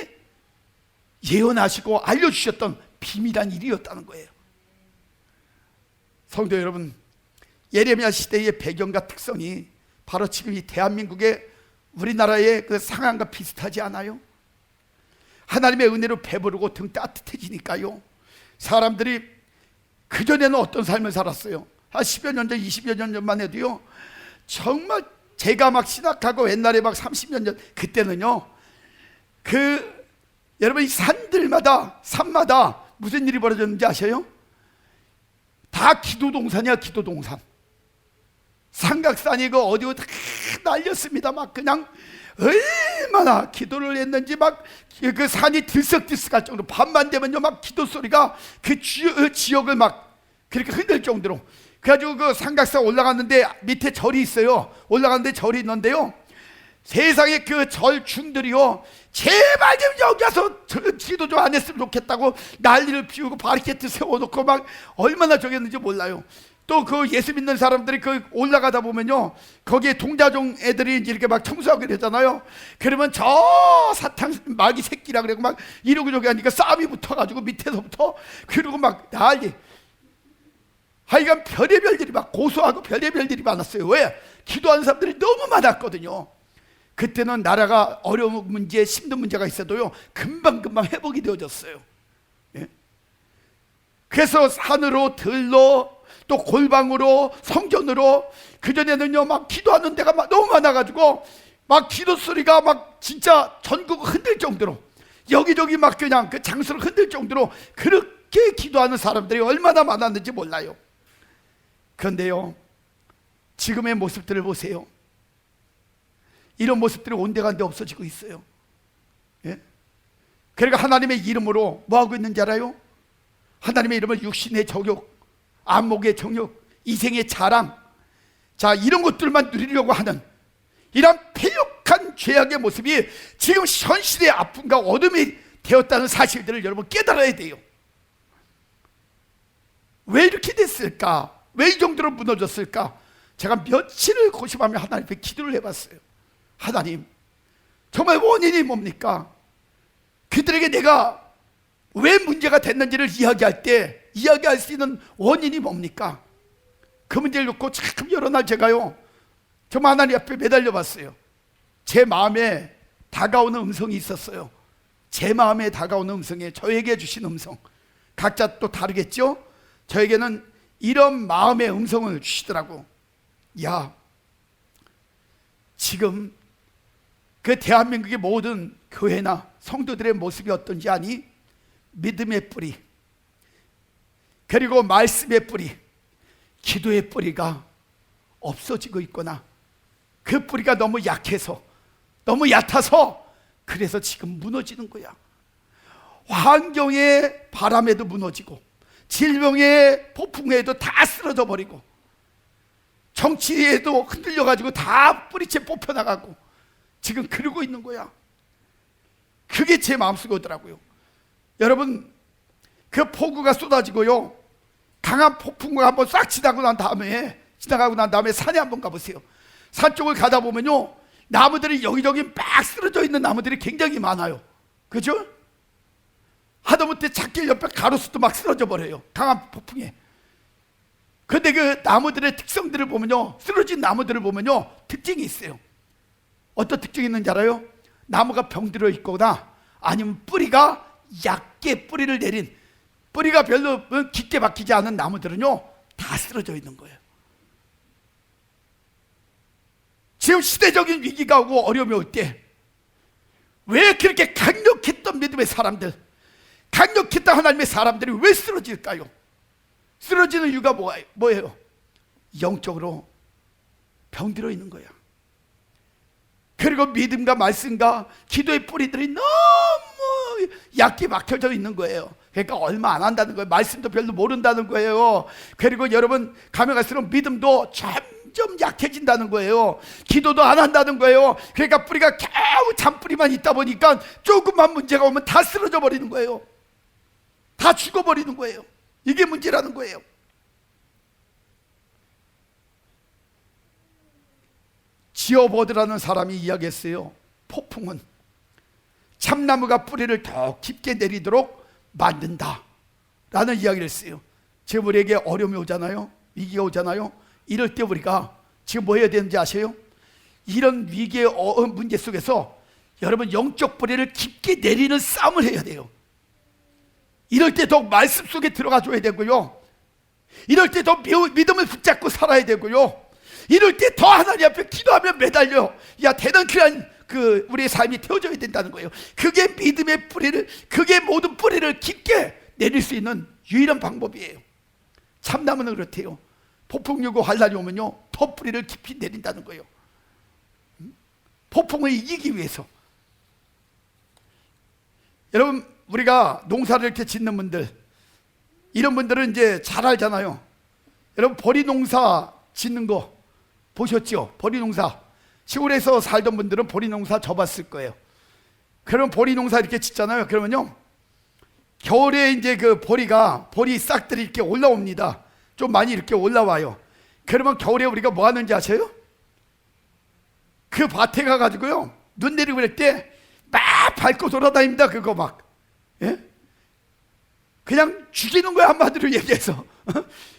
예언하시고 알려주셨던 비밀한 일이었다는 거예요. 성도 여러분, 예레미야 시대의 배경과 특성이 바로 지금 이 대한민국의, 우리나라의 그 상황과 비슷하지 않아요? 하나님의 은혜로 배부르고 등 따뜻해지니까요 사람들이 그전에는 어떤 삶을 살았어요? 한 10여 년 전, 20여 년 전만 해도요 정말 제가 막 신학하고 옛날에 막 30년 전 그때는요 여러분 이 산마다 무슨 일이 벌어졌는지 아셔요? 다 기도동산이야. 기도동산. 삼각산이 그 어디고 다 날렸습니다. 막 그냥 얼마나 기도를 했는지 막 그 산이 들썩들썩할 정도로, 밤만 되면요 막 기도 소리가 그 지역을 막 그렇게 흔들 정도로. 그래가지고 그 삼각산 올라갔는데 밑에 절이 있어요. 올라갔는데 절이 있는데요 세상에 그 절중들이요 제발 좀 여기 와서 기도 좀 안 했으면 좋겠다고 난리를 피우고 바리케이트 세워놓고 막 얼마나 저겼는지 몰라요. 또 그 예수 믿는 사람들이 그 올라가다 보면요 거기에 동자종 애들이 이렇게 막 청소하고 그러잖아요. 그러면 저 사탕 마귀 새끼라 그러고 막 이러고 저기 하니까 싸움이 붙어가지고 밑에서부터 그러고 막 난리. 하여간 별의별 일이 막 고소하고 별의별 일이 많았어요. 왜? 기도하는 사람들이 너무 많았거든요. 그때는 나라가 어려운 문제, 힘든 문제가 있어도요 금방금방 회복이 되어졌어요. 예? 그래서 산으로, 들로, 또 골방으로, 성전으로, 그전에는요 막 기도하는 데가 막 너무 많아가지고 막 기도 소리가 막 진짜 전국을 흔들 정도로, 여기저기 막 그냥 그 장소를 흔들 정도로 그렇게 기도하는 사람들이 얼마나 많았는지 몰라요. 그런데요 지금의 모습들을 보세요. 이런 모습들이 온데간데 없어지고 있어요. 예? 그러니까 하나님의 이름으로 뭐 하고 있는지 알아요? 하나님의 이름을 육신의 정욕, 안목의 정욕, 이생의 자랑, 자 이런 것들만 누리려고 하는 이런 패역한 죄악의 모습이 지금 현실의 아픔과 어둠이 되었다는 사실들을 여러분 깨달아야 돼요. 왜 이렇게 됐을까? 왜 이 정도로 무너졌을까? 제가 며칠을 고심하며 하나님 앞에 기도를 해봤어요. 하나님, 정말 원인이 뭡니까? 그들에게 내가 왜 문제가 됐는지를 이야기할 때 이야기할 수 있는 원인이 뭡니까? 그 문제를 놓고 참 여러 날 제가요 정말 하나님 앞에 매달려 봤어요. 제 마음에 다가오는 음성이 있었어요. 제 마음에 다가오는 음성이 저에게 주신 음성, 각자 또 다르겠죠? 저에게는 이런 마음의 음성을 주시더라고. 야, 지금 그 대한민국의 모든 교회나 성도들의 모습이 어떤지 아니? 믿음의 뿌리, 그리고 말씀의 뿌리, 기도의 뿌리가 없어지고 있구나. 그 뿌리가 너무 약해서, 너무 얕아서 그래서 지금 무너지는 거야. 환경의 바람에도 무너지고 질병의 폭풍에도 다 쓰러져 버리고 정치에도 흔들려가지고 다 뿌리채 뽑혀나가고 지금 그러고 있는 거야. 그게 제 마음속에 오더라고요. 여러분, 그 폭우가 쏟아지고요 강한 폭풍우가 한번 싹 지나가고 난 다음에 산에 한번 가보세요. 산 쪽을 가다 보면요 나무들이 여기저기 막 쓰러져 있는 나무들이 굉장히 많아요. 그죠? 하다못해 찻길 옆에 가로수도 막 쓰러져 버려요, 강한 폭풍에. 그런데 그 나무들의 특성들을 보면요, 쓰러진 나무들을 보면요 특징이 있어요. 어떤 특징이 있는지 알아요? 나무가 병들어 있거나 아니면 뿌리가 얕게 뿌리를 내린, 뿌리가 별로 깊게 박히지 않은 나무들은요 다 쓰러져 있는 거예요. 지금 시대적인 위기가 오고 어려움이 올 때 왜 그렇게 강력했던 믿음의 사람들, 강력했던 하나님의 사람들이 왜 쓰러질까요? 쓰러지는 이유가 뭐예요? 영적으로 병들어 있는 거야. 그리고 믿음과 말씀과 기도의 뿌리들이 너무 얕게 막혀져 있는 거예요. 그러니까 얼마 안 한다는 거예요. 말씀도 별로 모른다는 거예요. 그리고 여러분 가면 갈수록 믿음도 점점 약해진다는 거예요. 기도도 안 한다는 거예요. 그러니까 뿌리가 겨우 잔뿌리만 있다 보니까 조금만 문제가 오면 다 쓰러져 버리는 거예요. 다 죽어버리는 거예요. 이게 문제라는 거예요. 지어버드라는 사람이 이야기했어요. 폭풍은 참나무가 뿌리를 더 깊게 내리도록 만든다 라는 이야기를 했어요. 지금 우리에게 어려움이 오잖아요. 위기가 오잖아요. 이럴 때 우리가 지금 뭐 해야 되는지 아세요? 이런 위기의 문제 속에서 여러분 영적 뿌리를 깊게 내리는 싸움을 해야 돼요. 이럴 때 더 말씀 속에 들어가 줘야 되고요. 이럴 때 더 믿음을 붙잡고 살아야 되고요. 이럴 때 더 하나님 앞에 기도하며 매달려 대단 귀한 우리의 삶이 되어져야 된다는 거예요. 그게 믿음의 뿌리를, 그게 모든 뿌리를 깊게 내릴 수 있는 유일한 방법이에요. 참나무는 그렇대요. 폭풍 유고 환란이 오면요 더 뿌리를 깊이 내린다는 거예요. 폭풍을 이기기 위해서. 여러분 우리가 농사를 이렇게 짓는 분들, 이런 분들은 이제 잘 알잖아요. 여러분 보리 농사 짓는 거 보셨죠? 보리 농사. 시골에서 살던 분들은 보리 농사 져봤을 거예요. 그럼 보리 농사 이렇게 짓잖아요. 그러면요 겨울에 이제 그 보리 싹들이 이렇게 올라옵니다. 좀 많이 이렇게 올라와요. 그러면 겨울에 우리가 뭐 하는지 아세요? 그 밭에 가가지고요 눈 내리고 그럴 때 막 밟고 돌아다닙니다. 그거 막 그냥 죽이는 거야, 한마디로 얘기해서.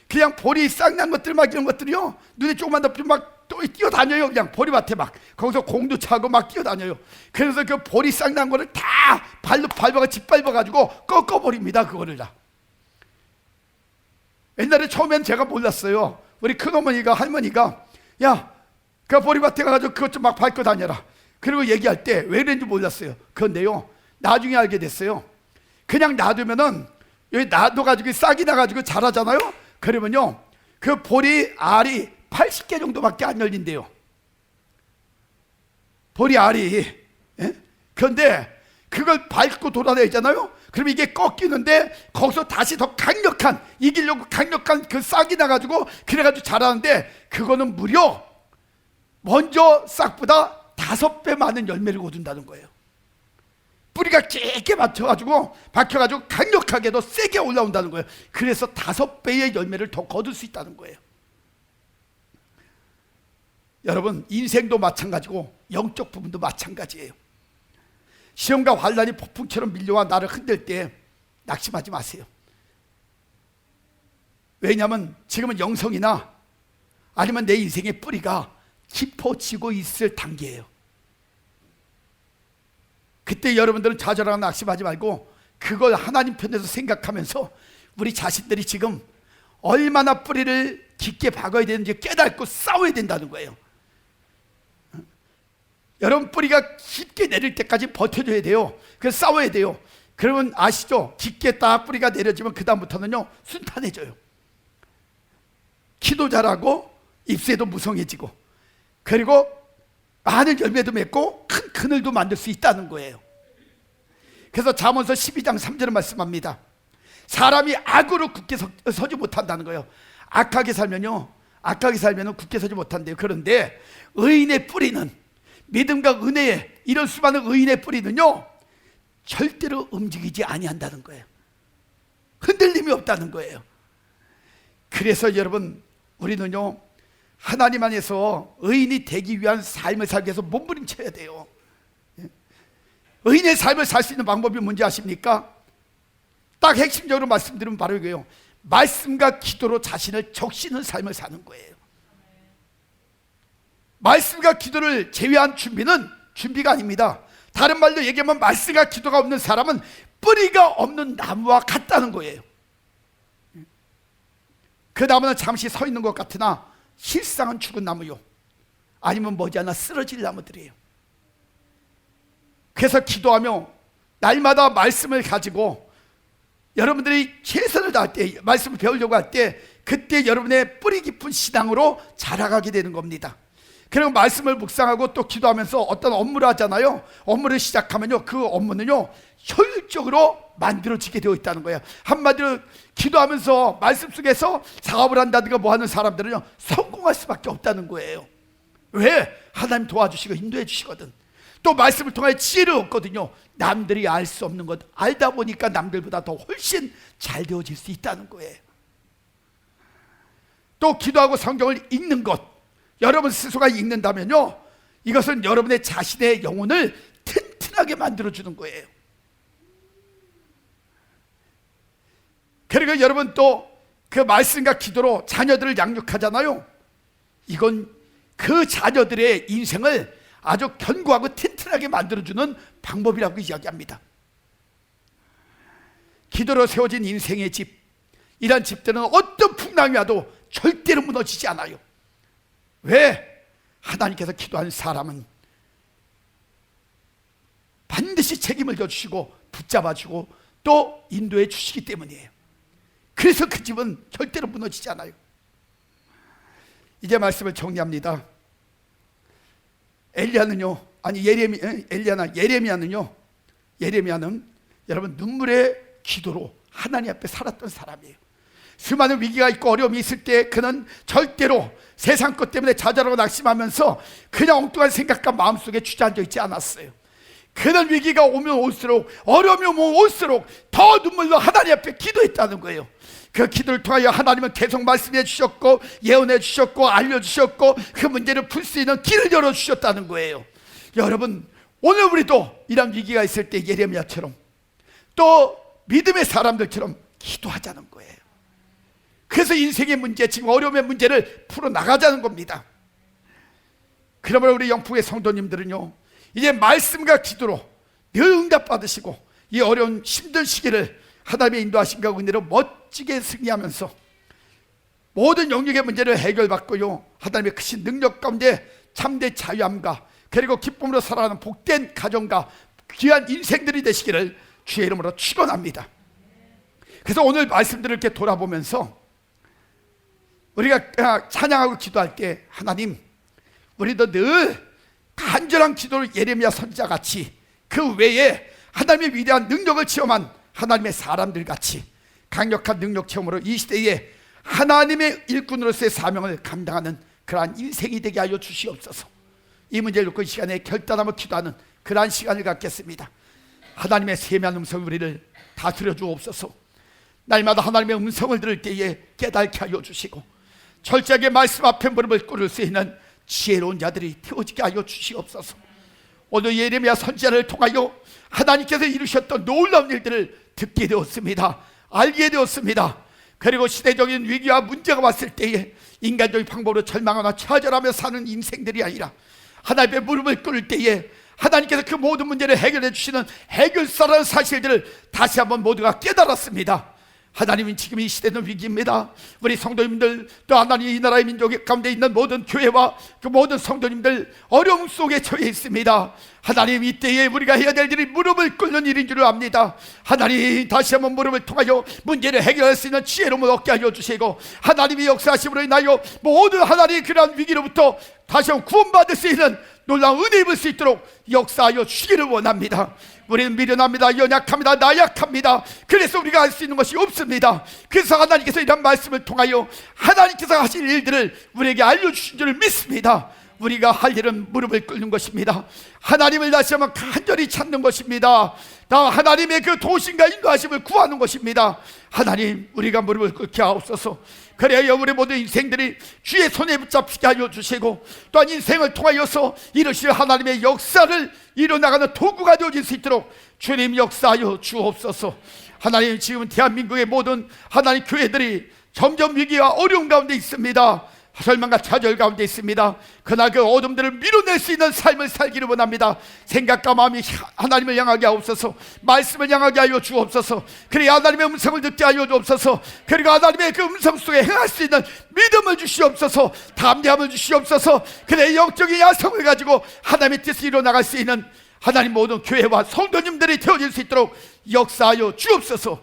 그냥 보리 싹난 것들 막 이런 것들이요 눈에 조금만 더 막 또 뛰어다녀요. 그냥 보리밭에 막 거기서 공도 차고 막 뛰어다녀요. 그래서 그 보리 싹난 거를 다 발로 짓밟아가지고 꺾어버립니다. 그거를 다. 옛날에 처음엔 제가 몰랐어요. 우리 큰어머니가, 할머니가 그 보리밭에 가가지고 그것 좀 막 밟고 다녀라 그리고 얘기할 때 왜 그랬는지 몰랐어요. 그런데요 나중에 알게 됐어요. 그냥 놔두면은 여기 놔둬가지고 싹이 나가지고 자라잖아요. 그러면요 그 보리 알이 80개 정도밖에 안 열린대요. 보리 알이. 그런데 그걸 밟고 돌아다니잖아요. 그럼 이게 꺾이는데 거기서 다시 더 강력한, 이기려고 강력한 그 싹이 나가지고 그래가지고 자라는데 그거는 무려 먼저 싹보다 5배 많은 열매를 거둔다는 거예요. 뿌리가 깊게 박혀가지고 강력하게 더 세게 올라온다는 거예요. 그래서 5배의 열매를 더 거둘 수 있다는 거예요. 여러분 인생도 마찬가지고 영적 부분도 마찬가지예요. 시험과 환란이 폭풍처럼 밀려와 나를 흔들 때 낙심하지 마세요. 왜냐하면 지금은 영성이나 아니면 내 인생의 뿌리가 깊어지고 있을 단계예요. 그때 여러분들은 좌절하거나 낙심하지 말고 그걸 하나님 편에서 생각하면서 우리 자신들이 지금 얼마나 뿌리를 깊게 박아야 되는지 깨닫고 싸워야 된다는 거예요. 여러분 뿌리가 깊게 내릴 때까지 버텨줘야 돼요. 그래서 싸워야 돼요. 그러면 아시죠? 깊게 딱 뿌리가 내려지면 그 다음부터는요 순탄해져요. 키도 자라고 잎새도 무성해지고 그리고 많은 열매도 맺고 큰 그늘도 만들 수 있다는 거예요. 그래서 잠언서 12장 3절을 말씀합니다. 사람이 악으로 굳게 서지 못한다는 거예요. 악하게 살면은 굳게 서지 못한대요. 그런데 의인의 뿌리는, 믿음과 은혜에 이런 수많은 의인의 뿌리는요 절대로 움직이지 아니한다는 거예요. 흔들림이 없다는 거예요. 그래서 여러분 우리는요 하나님 안에서 의인이 되기 위한 삶을 살기 위해서 몸부림쳐야 돼요. 의인의 삶을 살 수 있는 방법이 뭔지 아십니까? 딱 핵심적으로 말씀드리면 바로 이거예요. 말씀과 기도로 자신을 적시는 삶을 사는 거예요. 말씀과 기도를 제외한 준비는 준비가 아닙니다. 다른 말로 얘기하면 말씀과 기도가 없는 사람은 뿌리가 없는 나무와 같다는 거예요. 그 나무는 잠시 서 있는 것 같으나 실상은 죽은 나무요, 아니면 머지않아 쓰러질 나무들이에요. 그래서 기도하며 날마다 말씀을 가지고 여러분들이 최선을 다할 때, 말씀을 배우려고 할 때, 그때 여러분의 뿌리 깊은 신앙으로 자라가게 되는 겁니다. 그리고 말씀을 묵상하고 또 기도하면서 어떤 업무를 하잖아요. 업무를 시작하면요, 그 업무는요 효율적으로 만들어지게 되어 있다는 거예요. 한마디로 기도하면서 말씀 속에서 사업을 한다든가 뭐 하는 사람들은요 성공할 수밖에 없다는 거예요. 왜? 하나님 도와주시고 인도해 주시거든. 또 말씀을 통해 지혜를 얻거든요. 남들이 알 수 없는 것 알다 보니까 남들보다 더 훨씬 잘 되어질 수 있다는 거예요. 또 기도하고 성경을 읽는 것, 여러분 스스로가 읽는다면요, 이것은 여러분의 자신의 영혼을 튼튼하게 만들어주는 거예요. 그리고 여러분 또 그 말씀과 기도로 자녀들을 양육하잖아요. 이건 그 자녀들의 인생을 아주 견고하고 튼튼하게 만들어주는 방법이라고 이야기합니다. 기도로 세워진 인생의 집, 이런 집들은 어떤 풍랑이 와도 절대로 무너지지 않아요. 왜? 하나님께서 기도한 사람은 반드시 책임을 져주시고 붙잡아주고 또 인도해 주시기 때문이에요. 그래서 그 집은 절대로 무너지지 않아요. 이제 말씀을 정리합니다. 예레미야는 여러분 눈물의 기도로 하나님 앞에 살았던 사람이에요. 수많은 위기가 있고 어려움이 있을 때 그는 절대로 세상 것 때문에 좌절하고 낙심하면서 그냥 엉뚱한 생각과 마음속에 주저앉아 있지 않았어요. 그는 위기가 오면 올수록, 어려움이 오면 올수록 더 눈물로 하나님 앞에 기도했다는 거예요. 그 기도를 통하여 하나님은 계속 말씀해 주셨고 예언해 주셨고 알려주셨고 그 문제를 풀 수 있는 길을 열어주셨다는 거예요. 여러분, 오늘 우리도 이런 위기가 있을 때 예레미야처럼 또 믿음의 사람들처럼 기도하자는 거예요. 그래서 인생의 문제, 지금 어려움의 문제를 풀어나가자는 겁니다. 그러므로 우리 영풍의 성도님들은요, 이제 말씀과 기도로 늘 응답받으시고 이 어려운 힘든 시기를 하나님의 인도하심과 은혜로 멋지게 승리하면서 모든 영역의 문제를 해결받고요, 하나님의 크신 능력 가운데 참된 자유함과 그리고 기쁨으로 살아가는 복된 가정과 귀한 인생들이 되시기를 주의 이름으로 축원합니다. 그래서 오늘 말씀들을 이렇게 돌아보면서 우리가 찬양하고 기도할 때, 하나님, 우리도 늘 간절한 기도를 예레미야 선지자같이 그 외에 하나님의 위대한 능력을 체험한 하나님의 사람들 같이 강력한 능력 체험으로 이 시대에 하나님의 일꾼으로서의 사명을 감당하는 그러한 인생이 되게 하여 주시옵소서. 이 문제를 놓고 이 시간에 결단하며 기도하는 그러한 시간을 갖겠습니다. 하나님의 세미한 음성이 우리를 다스려 주옵소서. 날마다 하나님의 음성을 들을 때에 깨닫게 하여 주시고 철저하게 말씀 앞에 무릎을 꿇을 수 있는 지혜로운 자들이 태워지게 하여 주시옵소서. 오늘 예레미야 선지자를 통하여 하나님께서 이루셨던 놀라운 일들을 듣게 되었습니다. 알게 되었습니다. 그리고 시대적인 위기와 문제가 왔을 때에 인간적인 방법으로 절망하나 좌절하며 사는 인생들이 아니라 하나님의 무릎을 꿇을 때에 하나님께서 그 모든 문제를 해결해 주시는 해결사라는 사실들을 다시 한번 모두가 깨달았습니다. 하나님은 지금 이 시대는 위기입니다. 우리 성도님들, 또 하나님 이 나라의 민족 가운데 있는 모든 교회와 그 모든 성도님들 어려움 속에 처해 있습니다. 하나님, 이때에 우리가 해야 될 일이 무릎을 꿇는 일인 줄 압니다. 하나님, 다시 한번 무릎을 통하여 문제를 해결할 수 있는 지혜로움을 얻게 하여 주시고 하나님의 역사하심으로 인하여 모든 하나님의 그러한 위기로부터 다시 한번 구원받을 수 있는 놀라운 은혜 입을 수 있도록 역사하여 주시기를 원합니다. 우리는 미련합니다. 연약합니다. 나약합니다. 그래서 우리가 할 수 있는 것이 없습니다. 그래서 하나님께서 이런 말씀을 통하여 하나님께서 하실 일들을 우리에게 알려주신 줄 믿습니다. 우리가 할 일은 무릎을 꿇는 것입니다. 하나님을 다시 한번 간절히 찾는 것입니다. 다 하나님의 그 도우심과 인도하심을 구하는 것입니다. 하나님, 우리가 무릎을 꿇게 하옵소서. 그래야 우리 모든 인생들이 주의 손에 붙잡히게 하여 주시고 또한 인생을 통하여서 이루실 하나님의 역사를 이뤄나가는 도구가 되어질 수 있도록 주님 역사하여 주옵소서. 하나님, 지금 대한민국의 모든 하나님 교회들이 점점 위기와 어려움 가운데 있습니다. 절망과 좌절 가운데 있습니다. 그러나 그 어둠들을 밀어낼 수 있는 삶을 살기를 원합니다. 생각과 마음이 하나님을 향하게 하옵소서. 말씀을 향하게 하여 주옵소서. 그리고 하나님의 음성을 듣게 하여 주옵소서. 그리고 하나님의 그 음성 속에 행할 수 있는 믿음을 주시옵소서. 담대함을 주시옵소서. 그래 영적인 야성을 가지고 하나님의 뜻을 이뤄나갈 수 있는 하나님 모든 교회와 성도님들이 되어질 수 있도록 역사하여 주옵소서.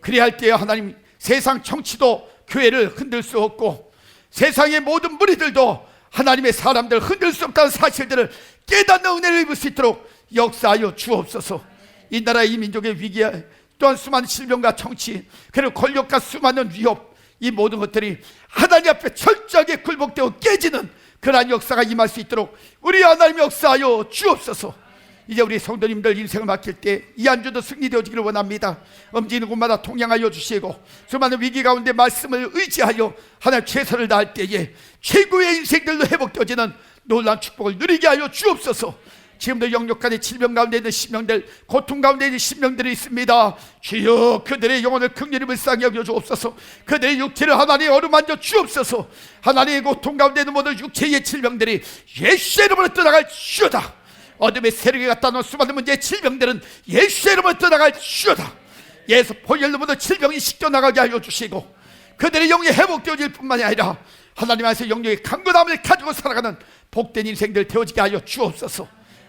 그래야 할 때에 하나님 세상 정치도 교회를 흔들 수 없고 세상의 모든 무리들도 하나님의 사람들을 흔들 수 없다는 사실들을 깨닫는 은혜를 입을 수 있도록 역사하여 주옵소서. 이 나라의 이 민족의 위기에 또한 수많은 질병과 정치 그리고 권력과 수많은 위협, 이 모든 것들이 하나님 앞에 철저하게 굴복되어 깨지는 그러한 역사가 임할 수 있도록 우리 하나님 역사하여 주옵소서. 이제 우리 성도님들 인생을 맡길 때 이 안주도 승리되어지기를 원합니다. 움직이는 곳마다 통행하여 주시고 수많은 위기 가운데 말씀을 의지하여 하나님 최선을 다할 때에 최고의 인생들로 회복되어지는 놀라운 축복을 누리게 하여 주옵소서. 지금도 영육간의 질병 가운데 있는 심령들, 고통 가운데 있는 심령들이 있습니다. 주여 그들의 영혼을 긍휼히 불쌍히 여겨 주옵소서. 그들의 육체를 하나님 어루만져 주옵소서. 하나님의 고통 가운데 있는 모든 육체의 질병들이 예수의 이름으로 떠나갈지어다. 어둠의 세력에 갖다 놓은 수많은 문제의 질병들은 예수의 이름으로 떠나갈지어다. 예수 보혈로 모든 질병이 씻겨나가게 하여 주시고 그들의 영이 회복되어질 뿐만이 아니라 하나님 안에서 영역의 강건함을 가지고 살아가는 복된 인생들 되어지게 하여 주옵소서.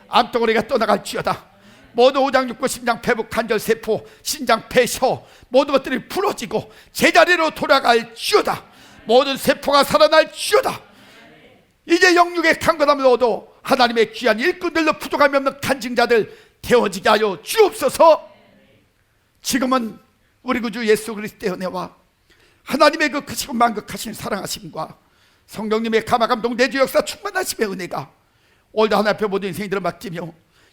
암덩어리가 떠나갈지어다. 모든 오장 육부 심장 폐부 관절 세포 신장 폐셔 모든 것들이 부러지고 제자리로 돌아갈지어다. 모든 세포가 살아날지어다. 이제 영육의 강건함을 얻어 하나님의 귀한 일꾼들로 부족함이 없는 간증자들 되어지게 하여 주옵소서. 지금은 우리 구주 예수 그리스도의 은혜와 하나님의 그 크시고 만극하신 사랑하심과 성령님의 감화감동 내주 역사 충만하심의 은혜가 오늘도 하나님 앞에 모든 인생들을 맡기며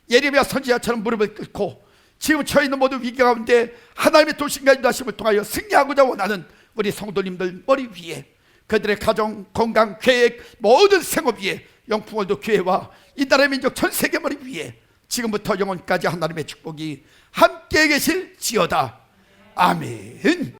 예레미야 선지자처럼 무릎을 꿇고 지금 처해 있는 모든 위기 가운데 하나님의 도신과 인도하심을 통하여 승리하고자 원하는 우리 성도님들 머리 위에 그들의 가정, 건강, 계획, 모든 생업 위에 영풍월도 교회와 이 나라의 민족 전 세계 머리 위에 지금부터 영원까지 하나님의 축복이 함께 계실지어다. 아멘.